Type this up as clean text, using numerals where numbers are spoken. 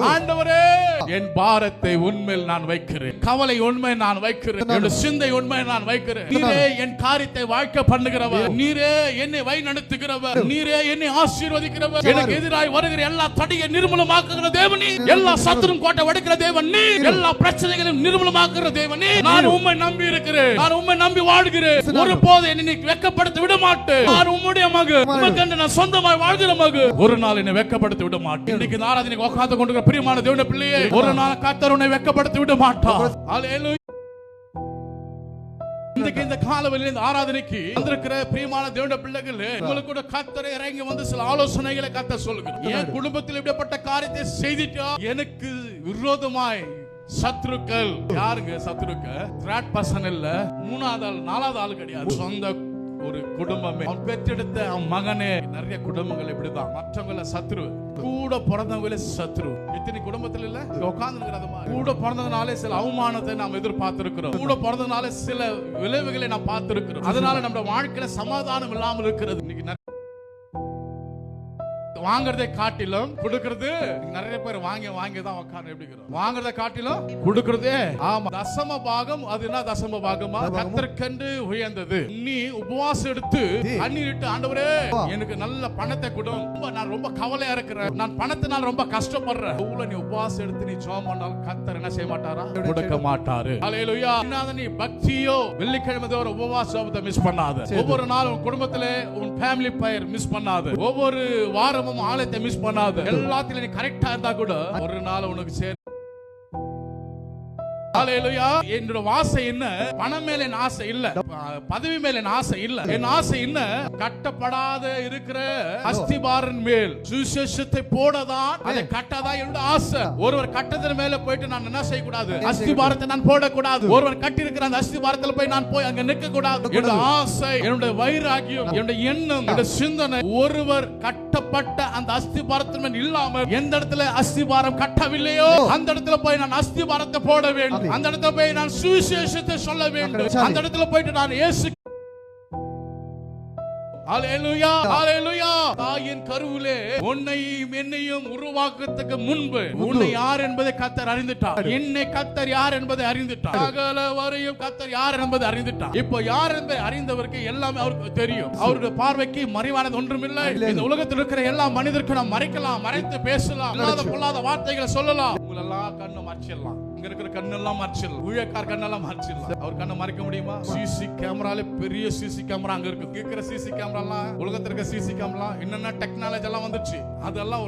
ஆண்டவரே என் பாரத்தை உண்மையில் நான் வைக்கிறேன், கவலை உண்மை நான் வைக்கிறேன், என்னோட சிந்தை உண்மை நான் வைக்கிறேன். நீரே என் காரியத்தை வாழ்க்கை பண்ணுகிறவர், நீரே என்னை வழி நடத்துகிறவர், நீரே என்னை ஆசீர்வதிக்கிறவர். எனக்கு எதிராய் வருகிற எல்லா தடையை நிர்மூலமாக்குகிற தேவன் நீ, எல்லா சத்துரும் கோட்டை உடைக்கிற தேவன் நீ, எல்லா பிரச்சனைகளையும் நிர்மூலமாக்குகிற தேவன் நீ. நான் உம்மை நம்பி இருக்கிறேன், நான் உம்மை நம்பி வாழ்கிறேன். ஒருபோது என்னை வெட்கப்படுத்த விட மாட்டேன். நான் உம்முடைய மகன், உமக்கென்று நான் சொந்தமாய் வாழ்கிற மகன். ஒரு நாள் என்னை வெட்கப்படுத்த விட மாட்டேன். இன்னைக்கு ஆராதனைக்கு உட்கார்ந்து கொண்டிருக்கிற பிரியமான தேவனுடைய பிள்ளையே, ஒரு நாள் கர்த்தர் உன்னை வெட்கப்படுத்த விட மாட்டார். ஹல்லேலூயா. இன்னைக்கு இந்த காலவெளியில் இந்த ஆராதனைக்கு வந்திருக்கிற பிரியமான தேவனுடைய பிள்ளைகள், உங்களுக்கு கூட கர்த்தர் இறங்கி வந்து சில ஆலோசனைகளை கர்த்தர் சொல்லுகிறார். என் குடும்பத்தில் இப்படிப்பட்ட காரியத்தை செய்துட்டா எனக்கு விரோதமாய் சத்துருக்கள், யாருங்க சத்துருக்கள்? த்ரெட் பர்சன் இல்ல, மூணாவது ஆள் நாலாவது ஆள் கிடையாது, சொந்த ஒரு குடும்பமே. அவன் பெற்றெடுத்த அவன் மகனே. நிறைய குடும்பங்கள் இப்படிதான், மற்றவங்கள சத்ரு, கூட பிறந்தவங்களே சத்ரு. எத்தனை குடும்பத்துல இல்ல உட்கார்ந்து இருக்கிறது மாதிரி, கூட பிறந்ததுனாலே சில அவமானத்தை நாம் எதிர்பார்த்திருக்கிறோம், கூட பிறந்ததுனால சில விளைவுகளை நாம் பார்த்திருக்கிறோம். அதனால நம்ம வாழ்க்கையில சமாதானம் இல்லாமல் இருக்கிறது. இன்னைக்கு வாங்கறதை காட்டிலும் கொடுக்கிறது, நிறைய பேர் வாங்கி தான் உட்கார்ந்து எப்படி இருக்கிறோம். வாங்கறதை காட்டிலும் கொடுக்கிறதே. ஆமா, தசம பாகம். அது என்ன தசம பாகமா? கர்த்தருக்கென்று உயர்ந்தது. நீ உபவாசம் எடுத்து அன்னிட்டு, ஆண்டவரே எனக்கு நல்ல பணத்தை கொடு, நான் ரொம்ப கவலையா இருக்கிறேன், நான் பணத்தினால ரொம்ப கஷ்டப்படுறேன். நீ உபவாசம் எடுத்து நீ ஜெபம் பண்ணால் கர்த்தர் என்ன செய்ய மாட்டாரா? கொடுக்க மாட்டாரு. ஹல்லேலூயா. நீ பக்தியோ வெள்ளிக்கிழமை ஒரு உபவாசத்தை மிஸ் பண்ணாத. ஒவ்வொரு நாள் உன் குடும்பத்திலே உன் ஃபேமிலி பிரேயர் மிஸ் பண்ணாத. ஒவ்வொரு வாரமும் ஆலயத்தை மிஸ் பண்ணாத. எல்லாத்திலும் நீ கரெக்டா இருந்தா கூட ஒரு நாள் உனக்கு சேர். ஹல்லேலூயா. என்னோட ஆசை என்ன? பணம் மேல என் ஆசை இல்ல, பதவி மேல என் ஆசை இல்ல. என் ஆசை என்ன? கட்டப்படாத இருக்கிற அஸ்திபாரின் மேல் சுவிசேஷத்தை போடதான், அதை கட்டதான் என்னோட ஆசை. ஒருவர் கட்டத்தின் மேல போயிட்டு நான் என்ன செய்ய கூடாது? அஸ்திபாரத்தை நான் போடக்கூடாது. ஒருவர் கட்டி இருக்கிற அந்த அஸ்திபாரத்துல போய் நான் போய் அங்க நிற்க கூடாது. என்னோட ஆசை, என்னோட வைராகியம், என்னோட எண்ணம், என்னோட சிந்தனை, ஒருவர் கட்டப்பட்ட அந்த அஸ்திபாரத்தின் மேல் இல்லாமல் எந்த இடத்துல அஸ்திபாரம் கட்டவில்லையோ அந்த இடத்துல போய் நான் அஸ்திபாரத்தை போட வேண்டும். அந்த இடத்துல போய் நான் சுவிசேஷத்தை சொல்ல வேண்டும். அந்த இடத்துல போயிட்டு நான் இயேசு. ஹல்லேலூயா, ஹல்லேலூயா. தாயின் கருவிலே உன்னையும் என்னையும் உருவாக்குறதுக்கு முன்பு உன்னை யார் என்பதை கர்த்தர் அறிந்துட்டார். என்னை கர்த்தர் யார் என்பதை அறிந்துட்டார். சகல வரையும் கர்த்தர் யார் என்பதை அறிந்துட்டார். இப்போ யார் என்பதை அறிந்தவருக்கு எல்லாமே அவருக்கு தெரியும். அவருடைய பார்வைக்கு மறைவானது ஒன்றுமில்லை. இந்த உலகத்தில் இருக்கிற எல்லா மனிதருக்கும் நாம் மறைக்கலாம், மறைத்து பேசலாம், பொல்லாத வார்த்தைகளை சொல்லலாம். உங்களெல்லாம் கண்ணு மறைச்சிடலாம், இங்க இருக்கிற கண்ணெல்லாம் மறைச்சிடலாம், ஊழியக்கார கண்ணெல்லாம் மறைச்சிடலாம். அவர் கண்ணை மறைக்க முடியுமா? சிசி கேமரால பெரிய சிசி கேமரா அங்க இருக்கு. கேட்கிற சிசி கேமரா எல்லாம், உலகத்துல இருக்க சிசி கேமரா என்னென்ன டெக்னாலஜி எல்லாம் வந்துச்சு, அதெல்லாம்